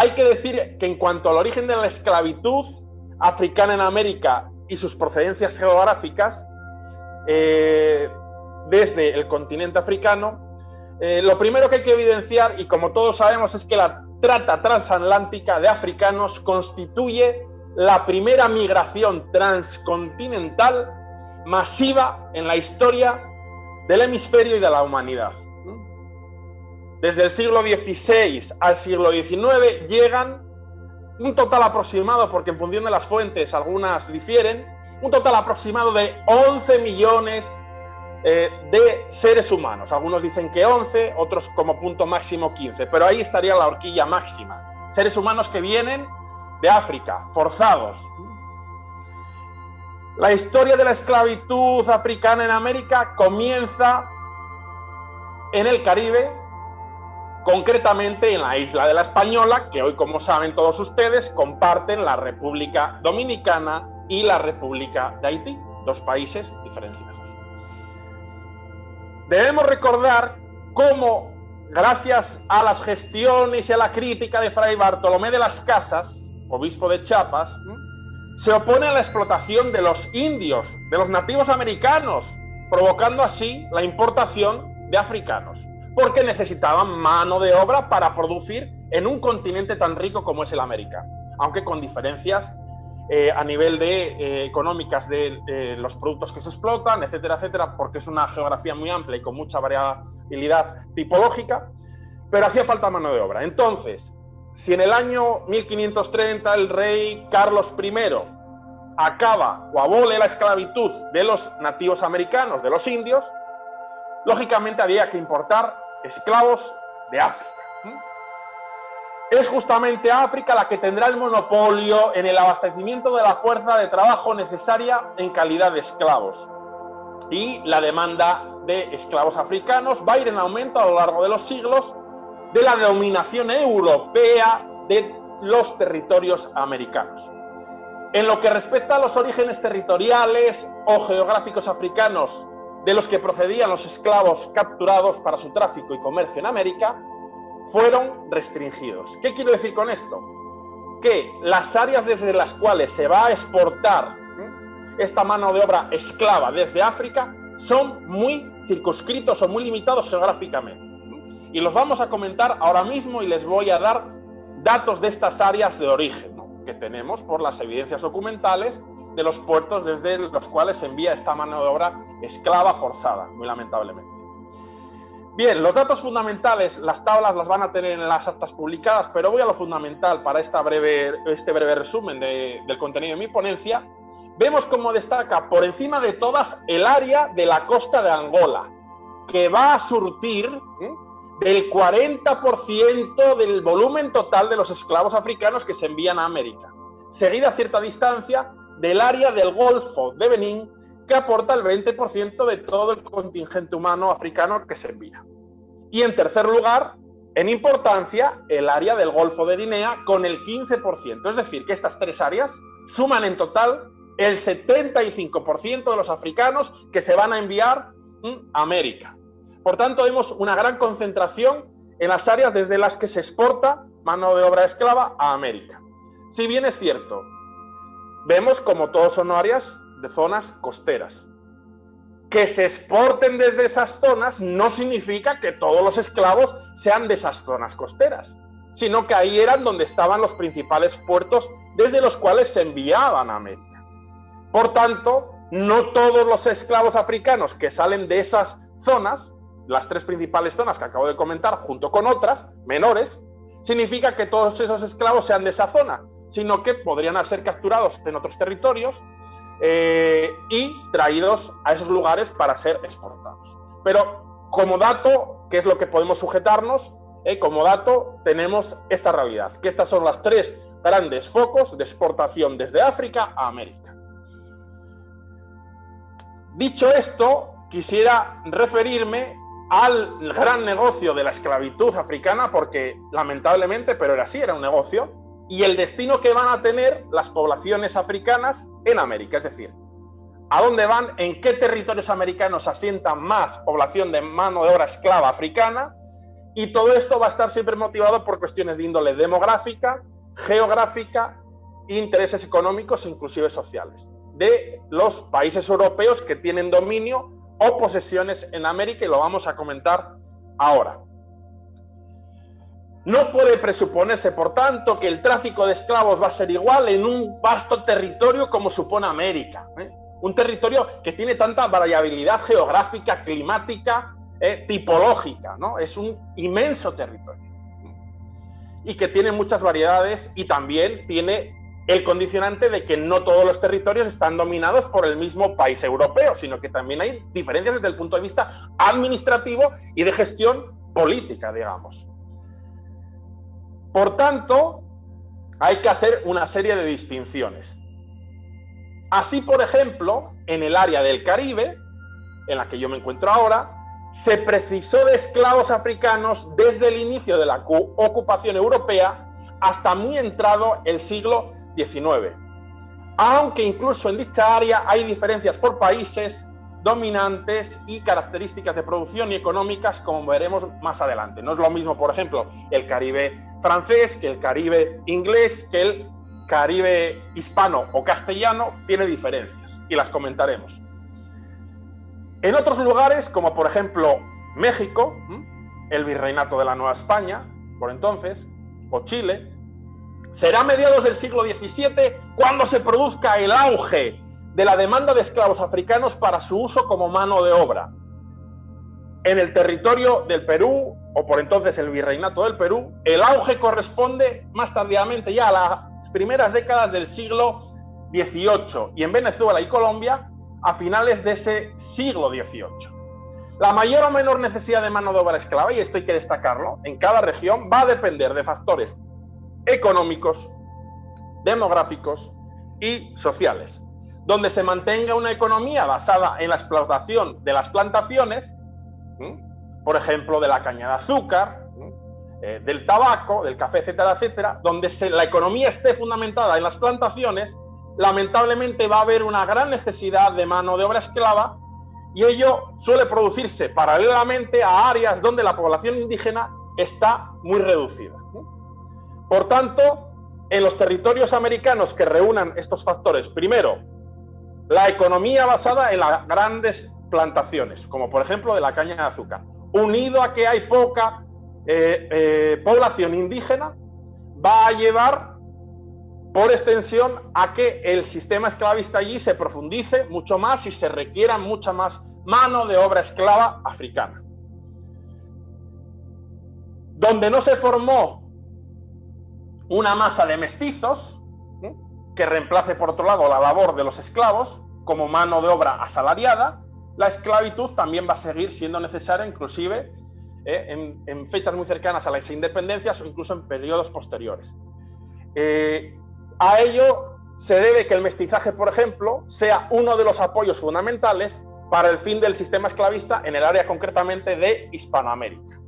Hay que decir que en cuanto al origen de la esclavitud africana en América y sus procedencias geográficas, desde el continente africano, lo primero que hay que evidenciar, y como todos sabemos, es que la trata transatlántica de africanos constituye la primera migración transcontinental masiva en la historia del hemisferio y de la humanidad. Desde el siglo XVI al siglo XIX llegan un total aproximado, porque en función de las fuentes algunas difieren, un total aproximado de 11 millones de seres humanos. Algunos dicen que 11, otros como punto máximo 15, pero ahí estaría la horquilla máxima. Seres humanos que vienen de África, forzados. La historia de la esclavitud africana en América comienza en el Caribe, concretamente en la isla de La Española, que hoy, como saben todos ustedes, comparten la República Dominicana y la República de Haití, dos países diferenciados. Debemos recordar cómo, gracias a las gestiones y a la crítica de Fray Bartolomé de las Casas, obispo de Chiapas, se opone a la explotación de los indios, de los nativos americanos, provocando así la importación de africanos, porque necesitaban mano de obra para producir en un continente tan rico como es el América, aunque con diferencias a nivel de económicas de los productos que se explotan, etcétera, etcétera, porque es una geografía muy amplia y con mucha variabilidad tipológica, pero hacía falta mano de obra. Entonces, si en el año 1530 el rey Carlos I acaba o abole la esclavitud de los nativos americanos, de los indios, lógicamente había que importar esclavos de África. Es justamente África la que tendrá el monopolio en el abastecimiento de la fuerza de trabajo necesaria en calidad de esclavos. Y la demanda de esclavos africanos va a ir en aumento a lo largo de los siglos de la dominación europea de los territorios americanos. En lo que respecta a los orígenes territoriales o geográficos africanos de los que procedían los esclavos capturados para su tráfico y comercio en América, fueron restringidos. ¿Qué quiero decir con esto? Que las áreas desde las cuales se va a exportar esta mano de obra esclava desde África son muy circunscritos o muy limitados geográficamente. Y los vamos a comentar ahora mismo y les voy a dar datos de estas áreas de origen, ¿no?, que tenemos por las evidencias documentales de los puertos desde los cuales se envía esta mano de obra esclava forzada, muy lamentablemente. Bien, los datos fundamentales, las tablas las van a tener en las actas publicadas, pero voy a lo fundamental para este breve resumen del contenido de mi ponencia. Vemos cómo destaca por encima de todas el área de la costa de Angola, que va a surtir del 40% del volumen total de los esclavos africanos que se envían a América, seguida a cierta distancia del área del Golfo de Benín, que aporta el 20% de todo el contingente humano africano que se envía. Y en tercer lugar, en importancia, el área del Golfo de Guinea con el 15%. Es decir, que estas tres áreas suman en total el 75% de los africanos que se van a enviar a América. Por tanto, vemos una gran concentración en las áreas desde las que se exporta mano de obra esclava a América. Si bien es cierto, vemos como todos son áreas de zonas costeras. Que se exporten desde esas zonas no significa que todos los esclavos sean de esas zonas costeras, sino que ahí eran donde estaban los principales puertos desde los cuales se enviaban a América. Por tanto, no todos los esclavos africanos que salen de esas zonas, las tres principales zonas que acabo de comentar, junto con otras menores, significa que todos esos esclavos sean de esa zona, sino que podrían ser capturados en otros territorios y traídos a esos lugares para ser exportados. Pero como dato, ¿qué es lo que podemos sujetarnos? Como dato tenemos esta realidad, que estas son las tres grandes focos de exportación desde África a América. Dicho esto, quisiera referirme al gran negocio de la esclavitud africana, porque lamentablemente, pero era así, era un negocio, y el destino que van a tener las poblaciones africanas en América, es decir, a dónde van, en qué territorios americanos asientan más población de mano de obra esclava africana Y todo esto va a estar siempre motivado por cuestiones de índole demográfica, geográfica e intereses económicos e inclusive sociales de los países europeos que tienen dominio o posesiones en América, y lo vamos a comentar ahora. No puede presuponerse, por tanto, que el tráfico de esclavos va a ser igual en un vasto territorio como supone América, un territorio que tiene tanta variabilidad geográfica, climática, tipológica, ¿no? Es un inmenso territorio y que tiene muchas variedades, y también tiene el condicionante de que no todos los territorios están dominados por el mismo país europeo, sino que también hay diferencias desde el punto de vista administrativo y de gestión política, digamos. Por tanto, hay que hacer una serie de distinciones. Así, por ejemplo, en el área del Caribe, en la que yo me encuentro ahora, se precisó de esclavos africanos desde el inicio de la ocupación europea hasta muy entrado el siglo XIX. Aunque incluso en dicha área hay diferencias por países dominantes y características de producción y económicas, como veremos más adelante. No es lo mismo, por ejemplo, el Caribe francés que el Caribe inglés, que el Caribe hispano o castellano, tiene diferencias y las comentaremos. En otros lugares, como por ejemplo México, el Virreinato de la Nueva España, por entonces, o Chile, será a mediados del siglo XVII cuando se produzca el auge de la demanda de esclavos africanos para su uso como mano de obra. En el territorio del Perú, o por entonces el Virreinato del Perú, el auge corresponde más tardíamente ya a las primeras décadas del siglo XVIII, y en Venezuela y Colombia a finales de ese siglo XVIII. La mayor o menor necesidad de mano de obra esclava, y esto hay que destacarlo, en cada región va a depender de factores económicos, demográficos y sociales. Donde se mantenga una economía basada en la explotación de las plantaciones, por ejemplo, de la caña de azúcar, del tabaco, del café, etcétera, etcétera, donde la economía esté fundamentada en las plantaciones, lamentablemente va a haber una gran necesidad de mano de obra esclava, y ello suele producirse paralelamente a áreas donde la población indígena está muy reducida. Por tanto, en los territorios americanos que reúnan estos factores, primero, la economía basada en las grandes plantaciones, como por ejemplo de la caña de azúcar, unido a que hay poca población indígena, va a llevar por extensión a que el sistema esclavista allí se profundice mucho más y se requiera mucha más mano de obra esclava africana. Donde no se formó una masa de mestizos que reemplace por otro lado la labor de los esclavos como mano de obra asalariada, la esclavitud también va a seguir siendo necesaria, inclusive en fechas muy cercanas a las independencias o incluso en periodos posteriores. A ello se debe que el mestizaje, por ejemplo, sea uno de los apoyos fundamentales para el fin del sistema esclavista en el área concretamente de Hispanoamérica.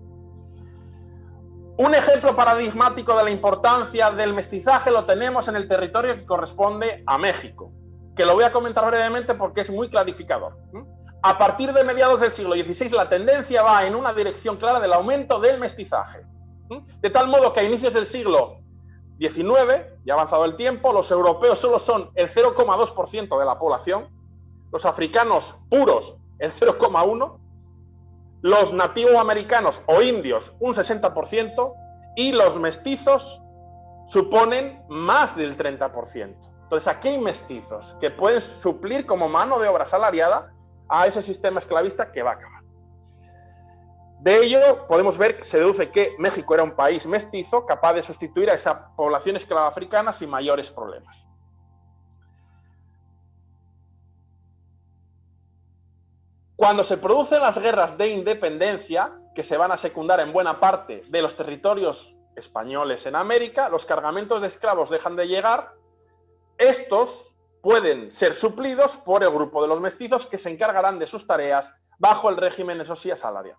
Un ejemplo paradigmático de la importancia del mestizaje lo tenemos en el territorio que corresponde a México, que lo voy a comentar brevemente porque es muy clarificador. A partir de mediados del siglo XVI la tendencia va en una dirección clara del aumento del mestizaje, de tal modo que a inicios del siglo XIX, ya avanzado el tiempo, los europeos solo son el 0,2% de la población, los africanos puros el 0,1%, los nativoamericanos o indios un 60%, y los mestizos suponen más del 30%. Entonces aquí hay mestizos que pueden suplir como mano de obra asalariada a ese sistema esclavista que va a acabar. De ello podemos ver que se deduce que México era un país mestizo capaz de sustituir a esa población esclava africana sin mayores problemas. Cuando se producen las guerras de independencia, que se van a secundar en buena parte de los territorios españoles en América, los cargamentos de esclavos dejan de llegar. Estos pueden ser suplidos por el grupo de los mestizos, que se encargarán de sus tareas bajo el régimen, eso sí, asalariado.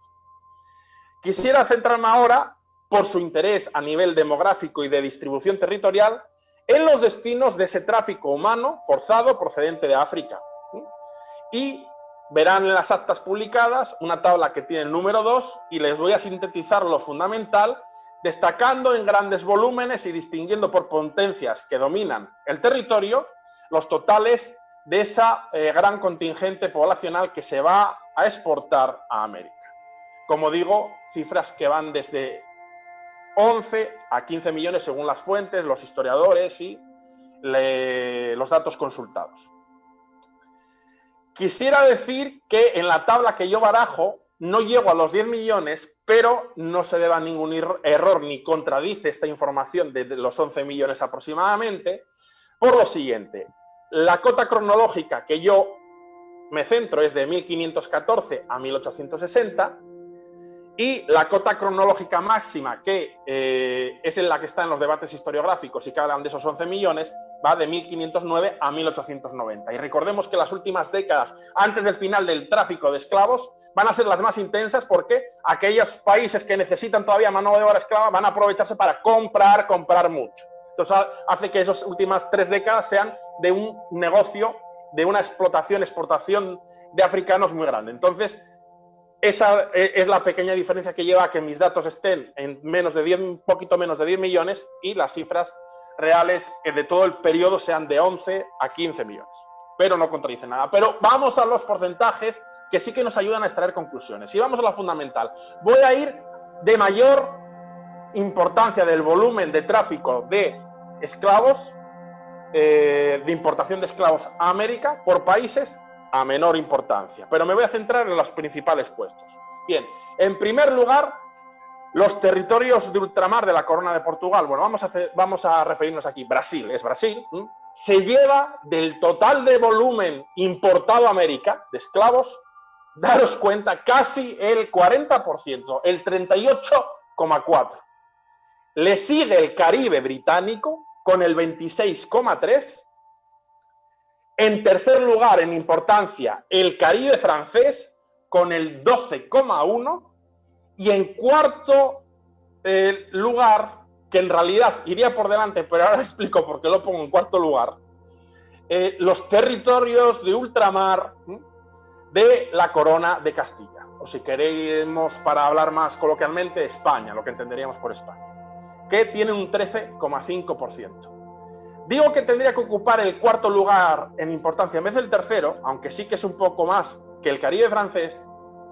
Quisiera centrarme ahora, por su interés a nivel demográfico y de distribución territorial, en los destinos de ese tráfico humano forzado procedente de África y verán en las actas publicadas una tabla que tiene el número 2 y les voy a sintetizar lo fundamental, destacando en grandes volúmenes y distinguiendo por potencias que dominan el territorio los totales de esa gran contingente poblacional que se va a exportar a América. Como digo, cifras que van desde 11 a 15 millones según las fuentes, los historiadores y los datos consultados. Quisiera decir que en la tabla que yo barajo no llego a los 10 millones, pero no se deba a ningún error ni contradice esta información de los 11 millones aproximadamente, por lo siguiente. La cota cronológica que yo me centro es de 1514 a 1860 y la cota cronológica máxima, que es en la que está en los debates historiográficos y que hablan de esos 11 millones, va de 1509 a 1890. Y recordemos que las últimas décadas, antes del final del tráfico de esclavos, van a ser las más intensas porque aquellos países que necesitan todavía mano de obra esclava van a aprovecharse para comprar mucho. Entonces hace que esas últimas 3 décadas sean de un negocio, de una explotación, exportación de africanos muy grande. Entonces, esa es la pequeña diferencia que lleva a que mis datos estén en un poquito menos de 10 millones y las cifras reales de todo el periodo sean de 11 a 15 millones. Pero no contradice nada. Pero vamos a los porcentajes que sí que nos ayudan a extraer conclusiones. Y vamos a la fundamental. Voy a ir de mayor importancia del volumen de tráfico de esclavos, de importación de esclavos a América, por países a menor importancia. Pero me voy a centrar en los principales puestos. Bien, en primer lugar, los territorios de ultramar de la Corona de Portugal. Bueno, vamos a referirnos aquí. Brasil, es Brasil. Se lleva del total de volumen importado a América de esclavos, daros cuenta, casi el 40%, el 38,4%. Le sigue el Caribe británico con el 26,3%. En tercer lugar, en importancia, el Caribe francés con el 12,1%. Y en cuarto lugar, que en realidad iría por delante, pero ahora explico por qué lo pongo en cuarto lugar, los territorios de ultramar de la Corona de Castilla. O si queremos, para hablar más coloquialmente, España, lo que entenderíamos por España, que tiene un 13,5%. Digo que tendría que ocupar el cuarto lugar en importancia en vez del tercero, aunque sí que es un poco más que el Caribe francés,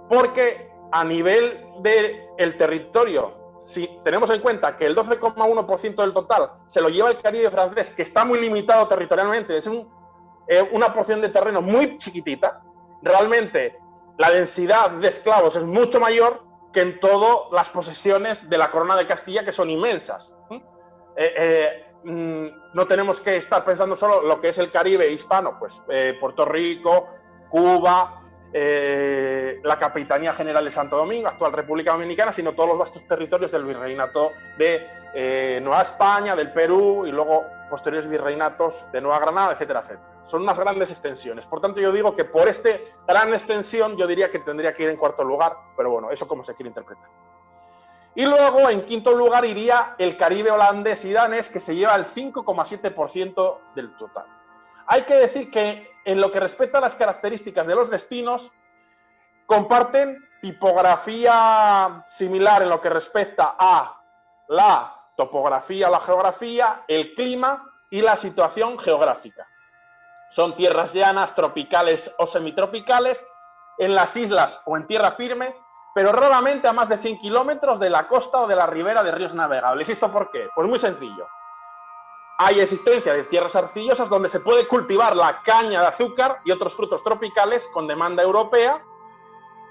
porque a nivel del territorio, si tenemos en cuenta que el 12,1% del total se lo lleva el Caribe francés, que está muy limitado territorialmente, es una porción de terreno muy chiquitita, realmente la densidad de esclavos es mucho mayor que en todas las posesiones de la Corona de Castilla, que son inmensas. No tenemos que estar pensando solo lo que es el Caribe hispano, pues Puerto Rico, Cuba, la Capitanía General de Santo Domingo, actual República Dominicana, sino todos los vastos territorios del virreinato de Nueva España, del Perú y luego posteriores virreinatos de Nueva Granada, etcétera, etcétera. Son unas grandes extensiones. Por tanto, yo digo que por esta gran extensión yo diría que tendría que ir en cuarto lugar, pero bueno, eso como se quiere interpretar. Y luego, en quinto lugar, iría el Caribe holandés y danés, que se lleva el 5,7% del total. Hay que decir que en lo que respecta a las características de los destinos, comparten tipografía similar en lo que respecta a la topografía, la geografía, el clima y la situación geográfica. Son tierras llanas, tropicales o semitropicales, en las islas o en tierra firme, pero raramente a más de 100 kilómetros de la costa o de la ribera de ríos navegables. ¿Y esto por qué? Pues muy sencillo. Hay existencia de tierras arcillosas donde se puede cultivar la caña de azúcar y otros frutos tropicales con demanda europea,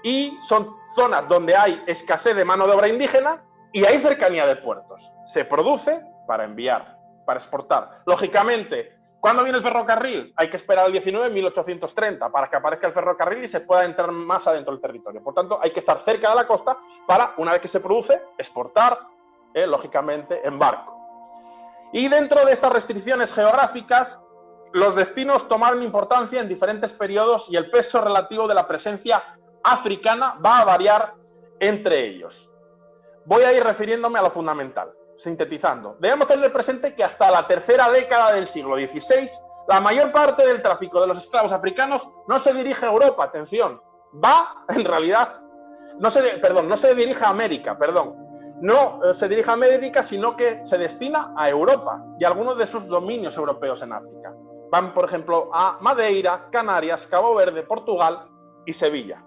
y son zonas donde hay escasez de mano de obra indígena y hay cercanía de puertos. Se produce para enviar, para exportar. Lógicamente, ¿cuándo viene el ferrocarril? Hay que esperar al 1830 para que aparezca el ferrocarril y se pueda entrar más adentro del territorio. Por tanto, hay que estar cerca de la costa para, una vez que se produce, exportar, lógicamente, en barco. Y dentro de estas restricciones geográficas, los destinos tomaron importancia en diferentes periodos y el peso relativo de la presencia africana va a variar entre ellos. Voy a ir refiriéndome a lo fundamental, sintetizando. Debemos tener presente que hasta la tercera década del siglo XVI La mayor parte del tráfico de los esclavos africanos no se dirige a Europa, atención, va en realidad, no se dirige a América, no se dirige a América, sino que se destina a Europa y a algunos de sus dominios europeos en África. Van, por ejemplo, a Madeira, Canarias, Cabo Verde, Portugal y Sevilla.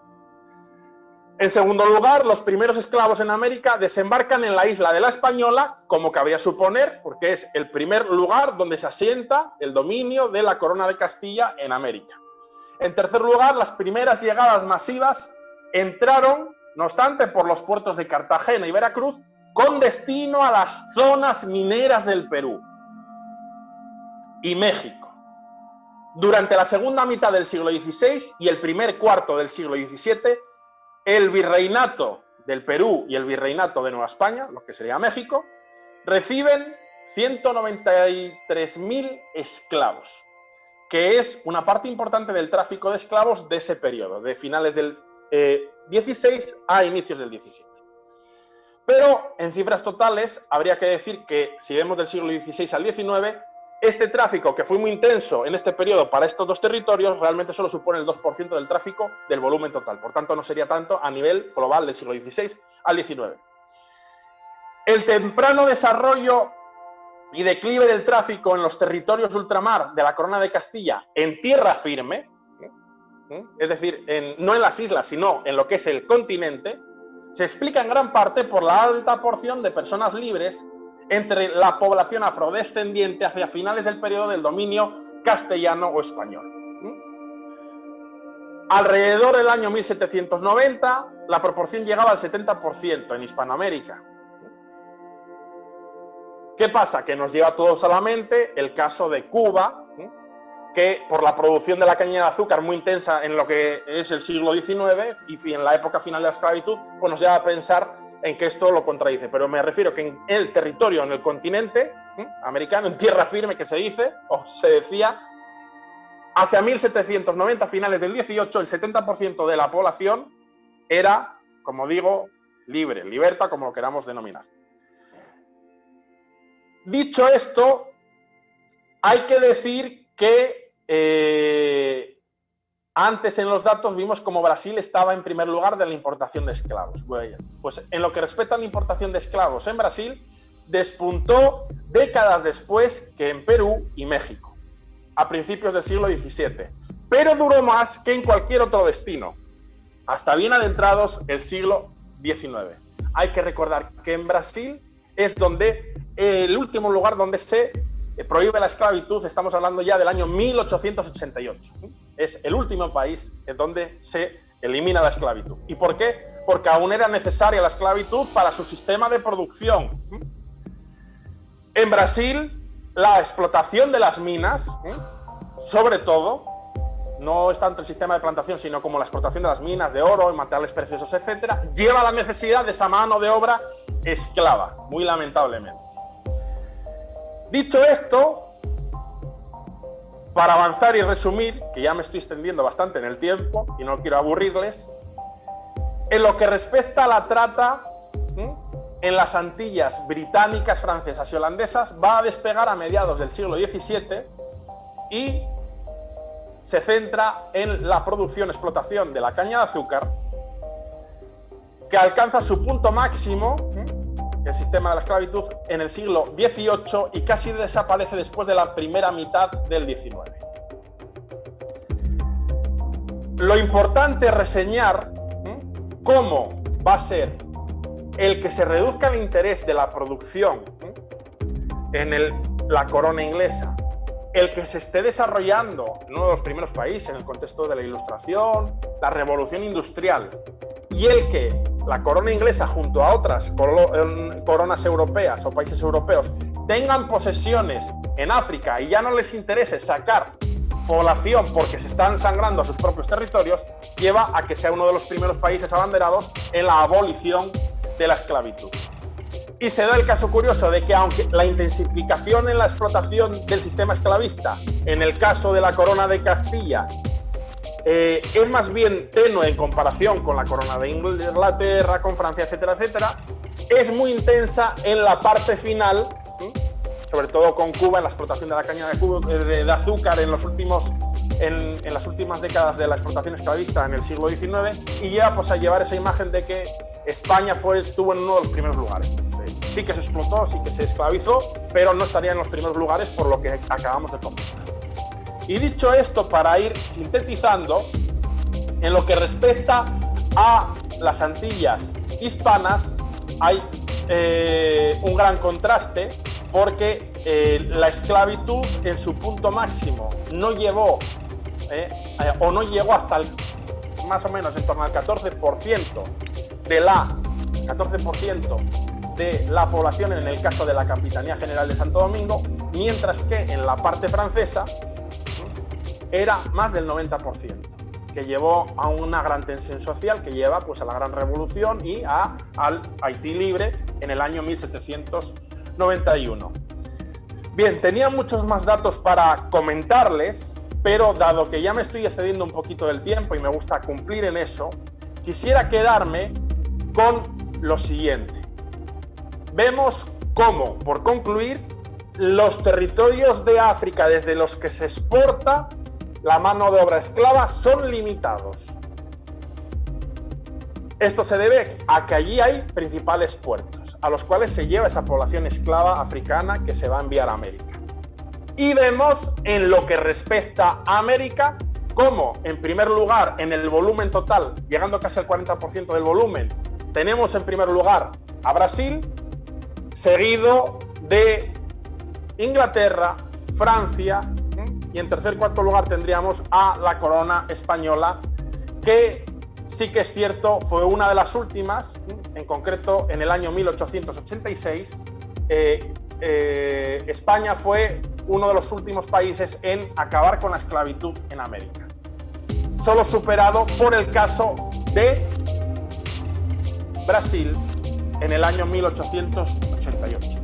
En segundo lugar, los primeros esclavos en América desembarcan en la isla de La Española, como cabría suponer, porque es el primer lugar donde se asienta el dominio de la Corona de Castilla en América. En tercer lugar, las primeras llegadas masivas entraron, no obstante, por los puertos de Cartagena y Veracruz, con destino a las zonas mineras del Perú y México. Durante la segunda mitad del siglo XVI y el primer cuarto del siglo XVII, el virreinato del Perú y el virreinato de Nueva España, lo que sería México, reciben 193.000 esclavos, que es una parte importante del tráfico de esclavos de ese periodo, de finales del 16 a inicios del 17. Pero en cifras totales habría que decir que si vemos del siglo XVI al XIX, este tráfico, que fue muy intenso en este periodo para estos dos territorios, realmente solo supone el 2% del tráfico del volumen total. Por tanto, no sería tanto a nivel global del siglo XVI al XIX. El temprano desarrollo y declive del tráfico en los territorios de ultramar de la Corona de Castilla en tierra firme, es decir, no en las islas, sino en lo que es el continente, se explica en gran parte por la alta porción de personas libres entre la población afrodescendiente hacia finales del periodo del dominio castellano o español. Alrededor del año 1790, la proporción llegaba al 70% en Hispanoamérica. ¿Qué pasa? Que nos lleva a todos a la mente el caso de Cuba, que por la producción de la caña de azúcar muy intensa en lo que es el siglo XIX y en la época final de la esclavitud, pues nos lleva a pensar en que esto lo contradice. Pero me refiero que en el territorio, en el continente americano, en tierra firme que se dice, o se decía, hacia 1790, finales del 18, el 70% de la población era, como digo, libre, liberta, como lo queramos denominar. Dicho esto, hay que decir que antes en los datos vimos como Brasil estaba en primer lugar de la importación de esclavos. Bueno, pues en lo que respecta a la importación de esclavos en Brasil, despuntó décadas después que en Perú y México, a principios del siglo XVII, pero duró más que en cualquier otro destino, hasta bien adentrados el siglo XIX. Hay que recordar que en Brasil es donde el último lugar donde se prohíbe la esclavitud, estamos hablando ya del año 1888. Es el último país en donde se elimina la esclavitud. ¿Y por qué? Porque aún era necesaria la esclavitud para su sistema de producción. En Brasil, la explotación de las minas, sobre todo, no es tanto el sistema de plantación, sino como la explotación de las minas de oro y materiales preciosos, etcétera, lleva a la necesidad de esa mano de obra esclava, muy lamentablemente. Dicho esto, para avanzar y resumir, que ya me estoy extendiendo bastante en el tiempo y no quiero aburrirles, en lo que respecta a la trata en las Antillas británicas, francesas y holandesas, va a despegar a mediados del siglo XVII y se centra en la producción, explotación de la caña de azúcar, que alcanza su punto máximo, el sistema de la esclavitud, en el siglo XVIII y casi desaparece después de la primera mitad del XIX. Lo importante es reseñar cómo va a ser el que se reduzca el interés de la producción en la corona inglesa, el que se esté desarrollando en uno de los primeros países en el contexto de la Ilustración, la Revolución Industrial, y el que la corona inglesa junto a otras coronas europeas o países europeos tengan posesiones en África y ya no les interese sacar población porque se están sangrando a sus propios territorios, lleva a que sea uno de los primeros países abanderados en la abolición de la esclavitud. Y se da el caso curioso de que aunque la intensificación en la explotación del sistema esclavista, en el caso de la corona de Castilla, es más bien tenue en comparación con la corona de Inglaterra, con Francia, etcétera, etcétera, es muy intensa en la parte final, sobre todo con Cuba, en la explotación de la caña de azúcar en las últimas décadas de la explotación esclavista en el siglo XIX, y lleva pues a llevar esa imagen de que España estuvo en uno de los primeros lugares. Sí que se explotó, sí que se esclavizó, pero no estaría en los primeros lugares por lo que acabamos de comentar. Y dicho esto, para ir sintetizando, en lo que respecta a las Antillas hispanas, hay un gran contraste, porque la esclavitud en su punto máximo no llegó hasta más o menos en torno al 14% de la población en el caso de la Capitanía General de Santo Domingo, mientras que en la parte francesa era más del 90%, que llevó a una gran tensión social, que lleva pues a la Gran Revolución y al Haití libre en el año 1791. Bien, tenía muchos más datos para comentarles, pero dado que ya me estoy excediendo un poquito del tiempo y me gusta cumplir en eso, quisiera quedarme con lo siguiente. Vemos cómo, por concluir, los territorios de África desde los que se exporta la mano de obra esclava son limitados. Esto se debe a que allí hay principales puertos, a los cuales se lleva esa población esclava africana que se va a enviar a América. Y vemos, en lo que respecta a América, cómo, en primer lugar, en el volumen total, llegando casi al 40% del volumen, tenemos en primer lugar a Brasil, seguido de Inglaterra, Francia, y en tercer y cuarto lugar tendríamos a la corona española, que sí que es cierto, fue una de las últimas, en concreto en el año 1886, España fue uno de los últimos países en acabar con la esclavitud en América, solo superado por el caso de Brasil en el año 1888.